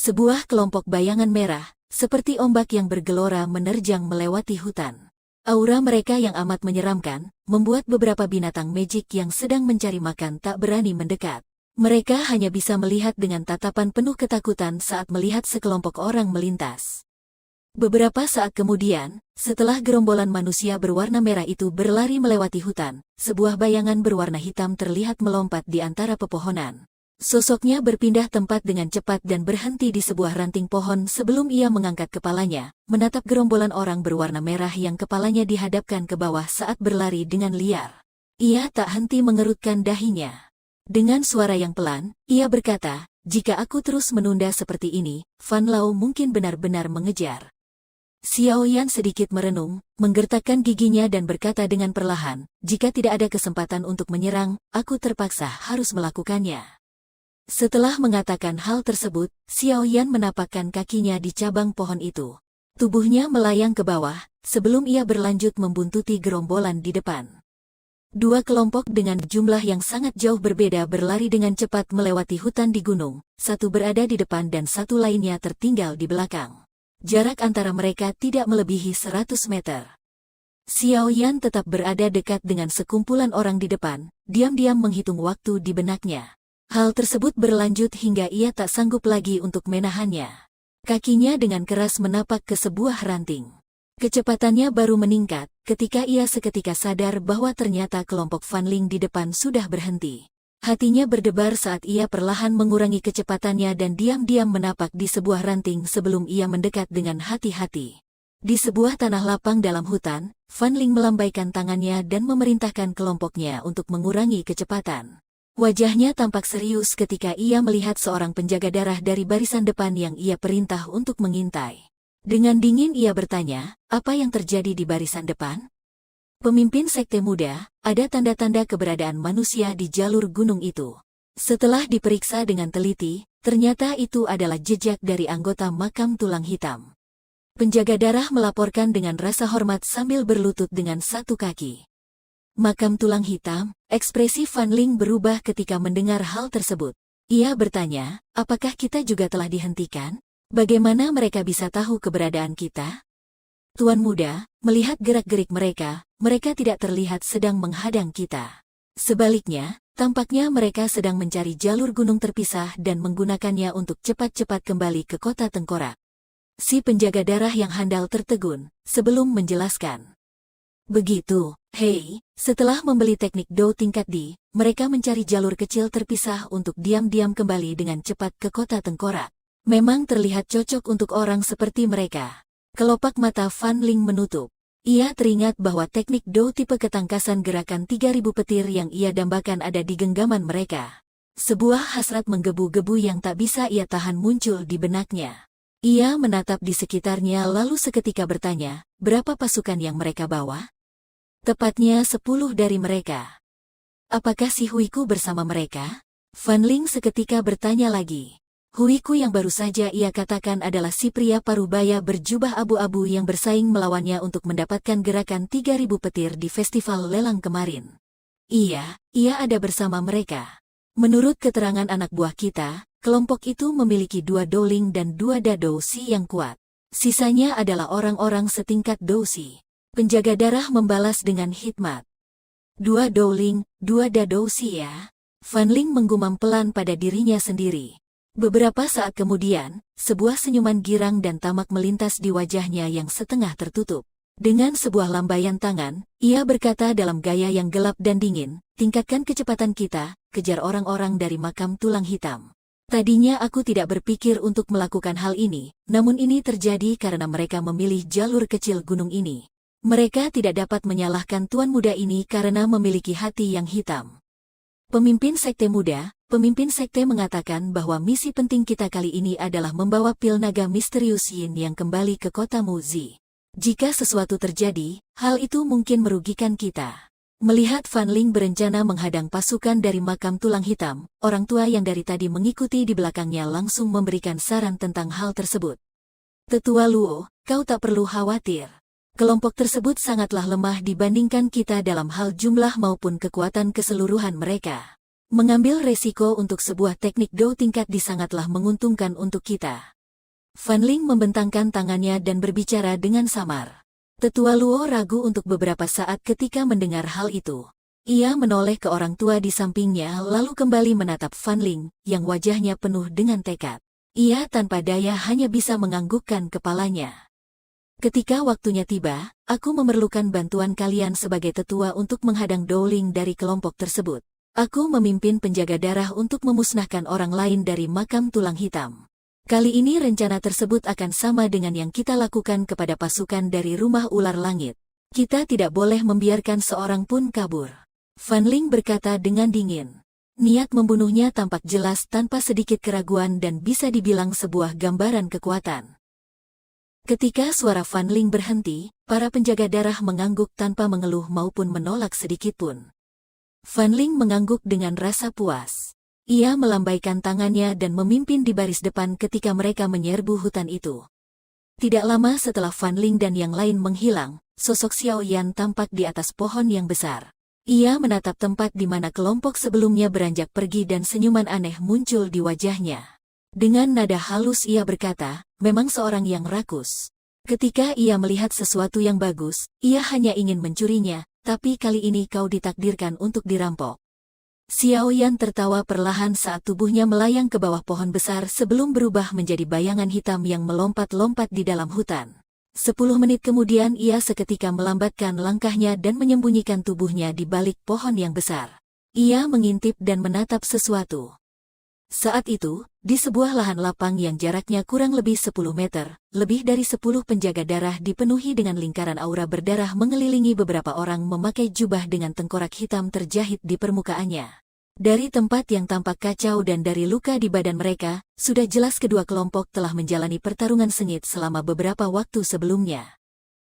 Sebuah kelompok bayangan merah, seperti ombak yang bergelora menerjang melewati hutan. Aura mereka yang amat menyeramkan, membuat beberapa binatang magik yang sedang mencari makan tak berani mendekat. Mereka hanya bisa melihat dengan tatapan penuh ketakutan saat melihat sekelompok orang melintas. Beberapa saat kemudian, setelah gerombolan manusia berwarna merah itu berlari melewati hutan, sebuah bayangan berwarna hitam terlihat melompat di antara pepohonan. Sosoknya berpindah tempat dengan cepat dan berhenti di sebuah ranting pohon sebelum ia mengangkat kepalanya, menatap gerombolan orang berwarna merah yang kepalanya dihadapkan ke bawah saat berlari dengan liar. Ia tak henti mengerutkan dahinya. Dengan suara yang pelan, ia berkata, "Jika aku terus menunda seperti ini, Fan Lao mungkin benar-benar mengejar." Xiao Yan sedikit merenung, menggertakkan giginya dan berkata dengan perlahan, "Jika tidak ada kesempatan untuk menyerang, aku terpaksa harus melakukannya." Setelah mengatakan hal tersebut, Xiao Yan menapakkan kakinya di cabang pohon itu. Tubuhnya melayang ke bawah, sebelum ia berlanjut membuntuti gerombolan di depan. Dua kelompok dengan jumlah yang sangat jauh berbeda berlari dengan cepat melewati hutan di gunung, satu berada di depan dan satu lainnya tertinggal di belakang. Jarak antara mereka tidak melebihi 100 meter. Xiao Yan tetap berada dekat dengan sekumpulan orang di depan, diam-diam menghitung waktu di benaknya. Hal tersebut berlanjut hingga ia tak sanggup lagi untuk menahannya. Kakinya dengan keras menapak ke sebuah ranting. Kecepatannya baru meningkat, ketika ia seketika sadar bahwa ternyata kelompok Fan Ling di depan sudah berhenti. Hatinya berdebar saat ia perlahan mengurangi kecepatannya dan diam-diam menapak di sebuah ranting sebelum ia mendekat dengan hati-hati. Di sebuah tanah lapang dalam hutan, Fan Ling melambaikan tangannya dan memerintahkan kelompoknya untuk mengurangi kecepatan. Wajahnya tampak serius ketika ia melihat seorang penjaga darah dari barisan depan yang ia perintah untuk mengintai. Dengan dingin ia bertanya, "Apa yang terjadi di barisan depan?" Pemimpin sekte muda, ada tanda-tanda keberadaan manusia di jalur gunung itu. Setelah diperiksa dengan teliti, ternyata itu adalah jejak dari anggota makam tulang hitam. Penjaga darah melaporkan dengan rasa hormat sambil berlutut dengan satu kaki. Makam tulang hitam, ekspresi Fan Ling berubah ketika mendengar hal tersebut. Ia bertanya, "Apakah kita juga telah dihentikan? Bagaimana mereka bisa tahu keberadaan kita?" "Tuan muda, melihat gerak-gerik mereka tidak terlihat sedang menghadang kita. Sebaliknya, tampaknya mereka sedang mencari jalur gunung terpisah dan menggunakannya untuk cepat-cepat kembali ke kota tengkorak." Si penjaga darah yang handal tertegun, sebelum menjelaskan. "Begitu, hei, setelah membeli teknik Do tingkat D, mereka mencari jalur kecil terpisah untuk diam-diam kembali dengan cepat ke kota tengkorak. Memang terlihat cocok untuk orang seperti mereka." Kelopak mata Fan Ling menutup. Ia teringat bahwa teknik Do tipe ketangkasan gerakan 3000 petir yang ia dambakan ada di genggaman mereka. Sebuah hasrat menggebu-gebu yang tak bisa ia tahan muncul di benaknya. Ia menatap di sekitarnya lalu seketika bertanya, "Berapa pasukan yang mereka bawa?" "Tepatnya 10 dari mereka." "Apakah si Huiku bersama mereka?" Fan Ling seketika bertanya lagi. Huiku yang baru saja ia katakan adalah si pria parubaya berjubah abu-abu yang bersaing melawannya untuk mendapatkan gerakan 3000 petir di festival lelang kemarin. Ia ada bersama mereka. Menurut keterangan anak buah kita, kelompok itu memiliki 2 Dowling dan 2 Dadousi yang kuat. Sisanya adalah orang-orang setingkat Dousi. Penjaga darah membalas dengan hikmat. 2 Dowling, 2 Dadousi ya? Fan Ling menggumam pelan pada dirinya sendiri. Beberapa saat kemudian, sebuah senyuman girang dan tamak melintas di wajahnya yang setengah tertutup. Dengan sebuah lambaian tangan, ia berkata dalam gaya yang gelap dan dingin, "Tingkatkan kecepatan kita, kejar orang-orang dari makam tulang hitam." Tadinya aku tidak berpikir untuk melakukan hal ini, namun ini terjadi karena mereka memilih jalur kecil gunung ini. Mereka tidak dapat menyalahkan tuan muda ini karena memiliki hati yang hitam. Pemimpin sekte mengatakan bahwa misi penting kita kali ini adalah membawa pil naga misterius Yin yang kembali ke kota Muzi. Jika sesuatu terjadi, hal itu mungkin merugikan kita. Melihat Fan Ling berencana menghadang pasukan dari makam tulang hitam, orang tua yang dari tadi mengikuti di belakangnya langsung memberikan saran tentang hal tersebut. "Tetua Luo, kau tak perlu khawatir. Kelompok tersebut sangatlah lemah dibandingkan kita dalam hal jumlah maupun kekuatan keseluruhan mereka. Mengambil resiko untuk sebuah teknik Do tingkat D sangatlah menguntungkan untuk kita. Fan Ling membentangkan tangannya dan berbicara dengan samar. Tetua Luo ragu untuk beberapa saat ketika mendengar hal itu. Ia menoleh ke orang tua di sampingnya lalu kembali menatap Fan Ling, yang wajahnya penuh dengan tekad. Ia tanpa daya hanya bisa menganggukkan kepalanya. Ketika waktunya tiba, aku memerlukan bantuan kalian sebagai tetua untuk menghadang Dowling dari kelompok tersebut. Aku memimpin penjaga darah untuk memusnahkan orang lain dari makam tulang hitam. Kali ini rencana tersebut akan sama dengan yang kita lakukan kepada pasukan dari rumah ular langit. Kita tidak boleh membiarkan seorang pun kabur. Fan Ling berkata dengan dingin. Niat membunuhnya tampak jelas tanpa sedikit keraguan dan bisa dibilang sebuah gambaran kekuatan. Ketika suara Fan Ling berhenti, para penjaga darah mengangguk tanpa mengeluh maupun menolak sedikitpun. Fan Ling mengangguk dengan rasa puas. Ia melambaikan tangannya dan memimpin di baris depan ketika mereka menyerbu hutan itu. Tidak lama setelah Fan Ling dan yang lain menghilang, sosok Xiao Yan tampak di atas pohon yang besar. Ia menatap tempat di mana kelompok sebelumnya beranjak pergi dan senyuman aneh muncul di wajahnya. Dengan nada halus ia berkata, memang seorang yang rakus. Ketika ia melihat sesuatu yang bagus, ia hanya ingin mencurinya, tapi kali ini kau ditakdirkan untuk dirampok. Xiao Yan tertawa perlahan saat tubuhnya melayang ke bawah pohon besar sebelum berubah menjadi bayangan hitam yang melompat-lompat di dalam hutan. 10 menit kemudian ia seketika melambatkan langkahnya dan menyembunyikan tubuhnya di balik pohon yang besar. Ia mengintip dan menatap sesuatu. Saat itu, di sebuah lahan lapang yang jaraknya kurang lebih 10 meter, lebih dari 10 penjaga darah dipenuhi dengan lingkaran aura berdarah mengelilingi beberapa orang memakai jubah dengan tengkorak hitam terjahit di permukaannya. Dari tempat yang tampak kacau dan dari luka di badan mereka, sudah jelas kedua kelompok telah menjalani pertarungan sengit selama beberapa waktu sebelumnya.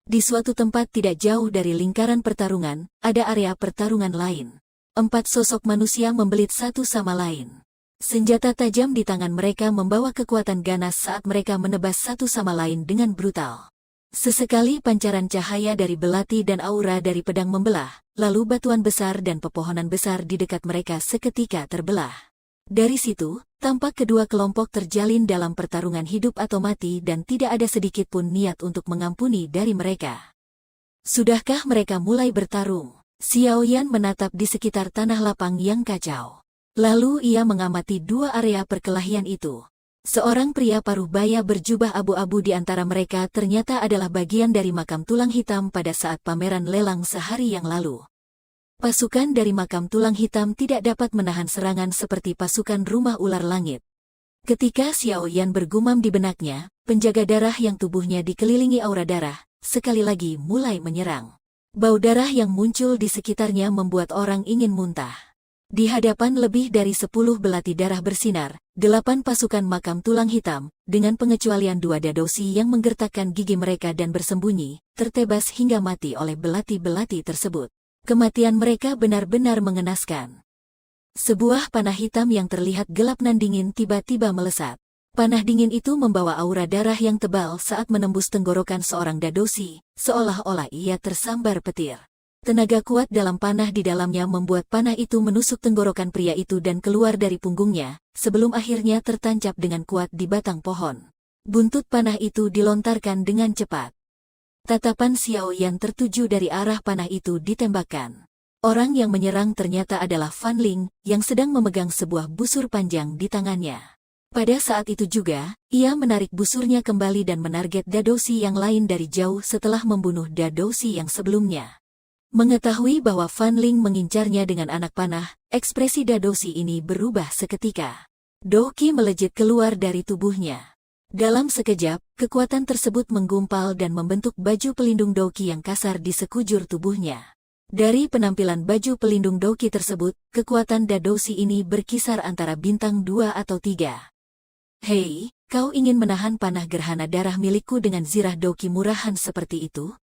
Di suatu tempat tidak jauh dari lingkaran pertarungan, ada area pertarungan lain. 4 sosok manusia membelit satu sama lain. Senjata tajam di tangan mereka membawa kekuatan ganas saat mereka menebas satu sama lain dengan brutal. Sesekali pancaran cahaya dari belati dan aura dari pedang membelah, lalu batuan besar dan pepohonan besar di dekat mereka seketika terbelah. Dari situ, tampak kedua kelompok terjalin dalam pertarungan hidup atau mati dan tidak ada sedikit pun niat untuk mengampuni dari mereka. Sudahkah mereka mulai bertarung? Xiao Yan menatap di sekitar tanah lapang yang kacau. Lalu ia mengamati 2 area perkelahian itu. Seorang pria paruh baya berjubah abu-abu di antara mereka ternyata adalah bagian dari makam tulang hitam pada saat pameran lelang sehari yang lalu. Pasukan dari makam tulang hitam tidak dapat menahan serangan seperti pasukan rumah ular langit. Ketika Xiao Yan bergumam di benaknya, penjaga darah yang tubuhnya dikelilingi aura darah, sekali lagi mulai menyerang. Bau darah yang muncul di sekitarnya membuat orang ingin muntah. Di hadapan lebih dari 10 belati darah bersinar, 8 pasukan makam tulang hitam, dengan pengecualian 2 dadosi yang menggertakkan gigi mereka dan bersembunyi, tertebas hingga mati oleh belati-belati tersebut. Kematian mereka benar-benar mengenaskan. Sebuah panah hitam yang terlihat gelap nan dingin tiba-tiba melesat. Panah dingin itu membawa aura darah yang tebal saat menembus tenggorokan seorang dadosi, seolah-olah ia tersambar petir. Tenaga kuat dalam panah di dalamnya membuat panah itu menusuk tenggorokan pria itu dan keluar dari punggungnya, sebelum akhirnya tertancap dengan kuat di batang pohon. Buntut panah itu dilontarkan dengan cepat. Tatapan Xiao Yan tertuju dari arah panah itu ditembakkan. Orang yang menyerang ternyata adalah Fan Ling, yang sedang memegang sebuah busur panjang di tangannya. Pada saat itu juga, ia menarik busurnya kembali dan menarget dadosi yang lain dari jauh setelah membunuh dadosi yang sebelumnya. Mengetahui bahwa Fan Ling mengincarnya dengan anak panah, ekspresi dadosi ini berubah seketika. Doki melejit keluar dari tubuhnya. Dalam sekejap, kekuatan tersebut menggumpal dan membentuk baju pelindung Doki yang kasar di sekujur tubuhnya. Dari penampilan baju pelindung Doki tersebut, kekuatan dadosi ini berkisar antara bintang 2 atau 3. Hei, kau ingin menahan panah gerhana darah milikku dengan zirah Doki murahan seperti itu?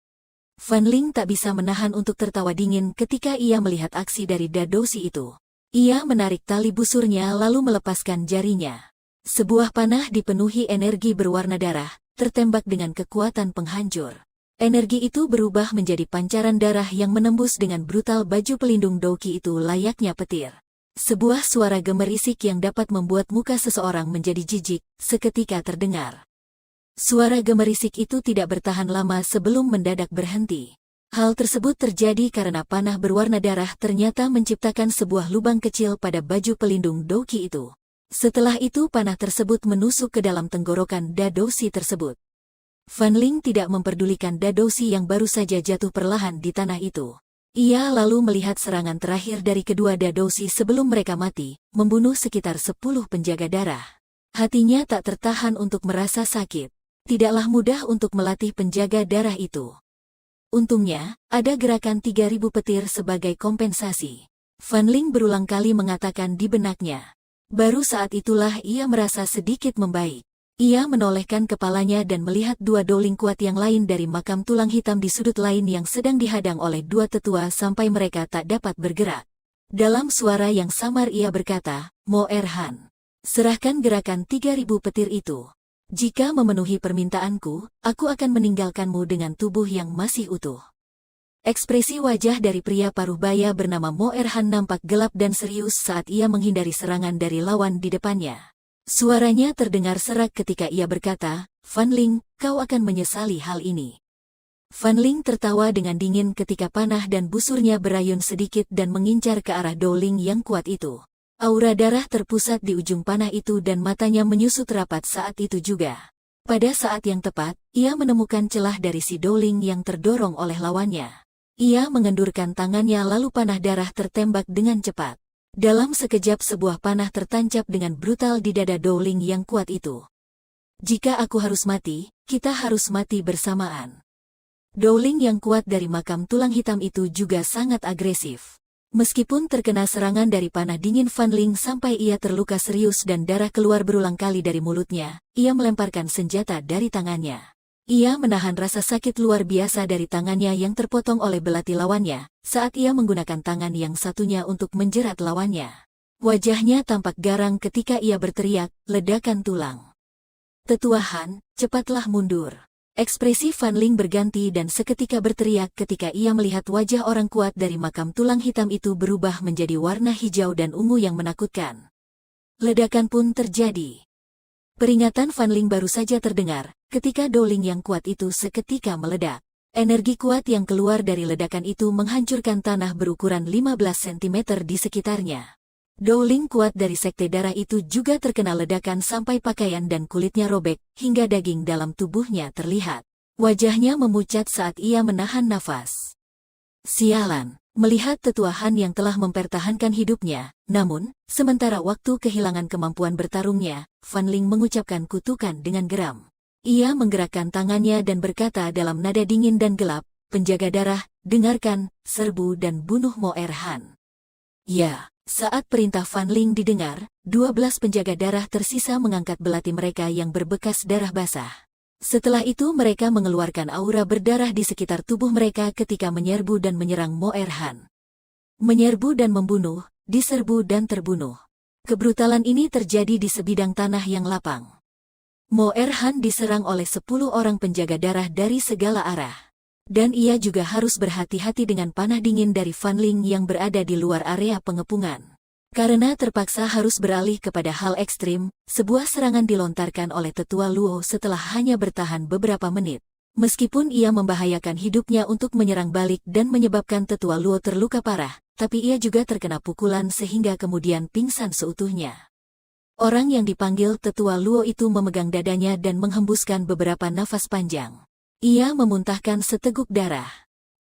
Fan Ling tak bisa menahan untuk tertawa dingin ketika ia melihat aksi dari dadosi itu. Ia menarik tali busurnya lalu melepaskan jarinya. Sebuah panah dipenuhi energi berwarna darah, tertembak dengan kekuatan penghancur. Energi itu berubah menjadi pancaran darah yang menembus dengan brutal baju pelindung Doki itu layaknya petir. Sebuah suara gemerisik yang dapat membuat muka seseorang menjadi jijik, seketika terdengar. Suara gemerisik itu tidak bertahan lama sebelum mendadak berhenti. Hal tersebut terjadi karena panah berwarna darah ternyata menciptakan sebuah lubang kecil pada baju pelindung Douki itu. Setelah itu panah tersebut menusuk ke dalam tenggorokan Dadoushi tersebut. Fan Ling tidak memperdulikan Dadoushi yang baru saja jatuh perlahan di tanah itu. Ia lalu melihat serangan terakhir dari kedua Dadoushi sebelum mereka mati, membunuh sekitar 10 penjaga darah. Hatinya tak tertahan untuk merasa sakit. Tidaklah mudah untuk melatih penjaga darah itu. Untungnya, ada gerakan 3.000 petir sebagai kompensasi. Fan Ling berulang kali mengatakan di benaknya. Baru saat itulah ia merasa sedikit membaik. Ia menolehkan kepalanya dan melihat dua Douling kuat yang lain dari makam tulang hitam di sudut lain yang sedang dihadang oleh dua tetua sampai mereka tak dapat bergerak. Dalam suara yang samar ia berkata, Mo Erhan, serahkan gerakan 3.000 petir itu. Jika memenuhi permintaanku, aku akan meninggalkanmu dengan tubuh yang masih utuh. Ekspresi wajah dari pria paruh baya bernama Mo Erhan nampak gelap dan serius saat ia menghindari serangan dari lawan di depannya. Suaranya terdengar serak ketika ia berkata, Fan Ling, kau akan menyesali hal ini. Fan Ling tertawa dengan dingin ketika panah dan busurnya berayun sedikit dan mengincar ke arah Douling yang kuat itu. Aura darah terpusat di ujung panah itu dan matanya menyusut rapat saat itu juga. Pada saat yang tepat, ia menemukan celah dari si Douling yang terdorong oleh lawannya. Ia mengendurkan tangannya lalu panah darah tertembak dengan cepat. Dalam sekejap sebuah panah tertancap dengan brutal di dada Douling yang kuat itu. Jika aku harus mati, kita harus mati bersamaan. Douling yang kuat dari makam tulang hitam itu juga sangat agresif. Meskipun terkena serangan dari panah dingin Fan Ling sampai ia terluka serius dan darah keluar berulang kali dari mulutnya, ia melemparkan senjata dari tangannya. Ia menahan rasa sakit luar biasa dari tangannya yang terpotong oleh belati lawannya, saat ia menggunakan tangan yang satunya untuk menjerat lawannya. Wajahnya tampak garang ketika ia berteriak, ledakan tulang. Tetua Han, cepatlah mundur. Ekspresi Fan Ling berganti dan seketika berteriak ketika ia melihat wajah orang kuat dari makam tulang hitam itu berubah menjadi warna hijau dan ungu yang menakutkan. Ledakan pun terjadi. Peringatan Fan Ling baru saja terdengar, ketika Douling yang kuat itu seketika meledak. Energi kuat yang keluar dari ledakan itu menghancurkan tanah berukuran 15 cm di sekitarnya. Douling kuat dari sekte darah itu juga terkena ledakan sampai pakaian dan kulitnya robek, hingga daging dalam tubuhnya terlihat. Wajahnya memucat saat ia menahan nafas. Sialan, melihat tetua Han yang telah mempertahankan hidupnya, namun, sementara waktu kehilangan kemampuan bertarungnya, Fan Ling mengucapkan kutukan dengan geram. Ia menggerakkan tangannya dan berkata dalam nada dingin dan gelap, penjaga darah, dengarkan, serbu dan bunuh Mo Erhan. Ya. Saat perintah Fan Ling didengar, 12 penjaga darah tersisa mengangkat belati mereka yang berbekas darah basah. Setelah itu mereka mengeluarkan aura berdarah di sekitar tubuh mereka ketika menyerbu dan menyerang Mo Erhan. Menyerbu dan membunuh, diserbu dan terbunuh. Kebrutalan ini terjadi di sebidang tanah yang lapang. Mo Erhan diserang oleh 10 orang penjaga darah dari segala arah. Dan ia juga harus berhati-hati dengan panah dingin dari Fan Ling yang berada di luar area pengepungan. Karena terpaksa harus beralih kepada hal ekstrim, sebuah serangan dilontarkan oleh tetua Luo setelah hanya bertahan beberapa menit. Meskipun ia membahayakan hidupnya untuk menyerang balik dan menyebabkan tetua Luo terluka parah, tapi ia juga terkena pukulan sehingga kemudian pingsan seutuhnya. Orang yang dipanggil tetua Luo itu memegang dadanya dan menghembuskan beberapa nafas panjang. Ia memuntahkan seteguk darah.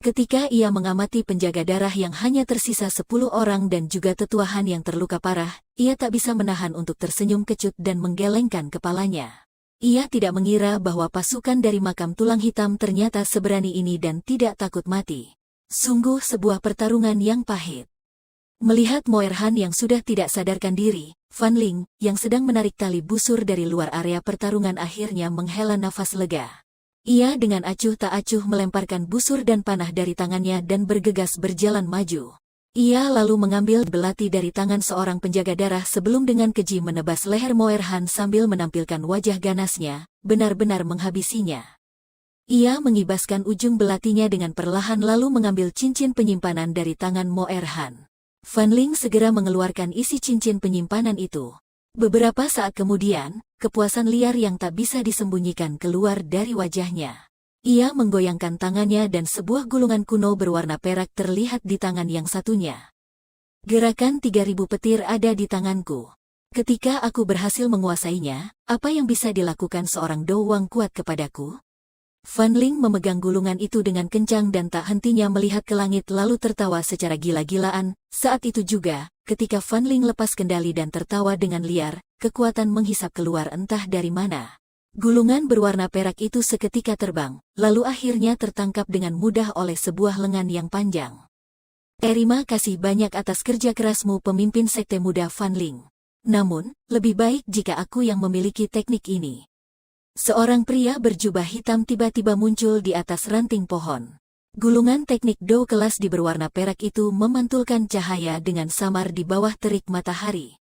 Ketika ia mengamati penjaga darah yang hanya tersisa 10 orang dan juga tetua Han yang terluka parah, ia tak bisa menahan untuk tersenyum kecut dan menggelengkan kepalanya. Ia tidak mengira bahwa pasukan dari makam tulang hitam ternyata seberani ini dan tidak takut mati. Sungguh sebuah pertarungan yang pahit. Melihat Mo Erhan yang sudah tidak sadarkan diri, Fan Ling, yang sedang menarik tali busur dari luar area pertarungan akhirnya menghela nafas lega. Ia dengan acuh tak acuh melemparkan busur dan panah dari tangannya dan bergegas berjalan maju. Ia lalu mengambil belati dari tangan seorang penjaga darah sebelum dengan keji menebas leher Mo Erhan sambil menampilkan wajah ganasnya, benar-benar menghabisinya. Ia mengibaskan ujung belatinya dengan perlahan lalu mengambil cincin penyimpanan dari tangan Mo Erhan. Fan Ling segera mengeluarkan isi cincin penyimpanan itu. Beberapa saat kemudian, kepuasan liar yang tak bisa disembunyikan keluar dari wajahnya. Ia menggoyangkan tangannya dan sebuah gulungan kuno berwarna perak terlihat di tangan yang satunya. Gerakan 3000 petir ada di tanganku. Ketika aku berhasil menguasainya, apa yang bisa dilakukan seorang doang kuat kepadaku? Fan Ling memegang gulungan itu dengan kencang dan tak hentinya melihat ke langit lalu tertawa secara gila-gilaan. Saat itu juga, ketika Fan Ling lepas kendali dan tertawa dengan liar, kekuatan menghisap keluar entah dari mana. Gulungan berwarna perak itu seketika terbang, lalu akhirnya tertangkap dengan mudah oleh sebuah lengan yang panjang. Terima kasih banyak atas kerja kerasmu pemimpin sekte muda Fan Ling. Namun, lebih baik jika aku yang memiliki teknik ini. Seorang pria berjubah hitam tiba-tiba muncul di atas ranting pohon. Gulungan teknik Do kelas di berwarna perak itu memantulkan cahaya dengan samar di bawah terik matahari.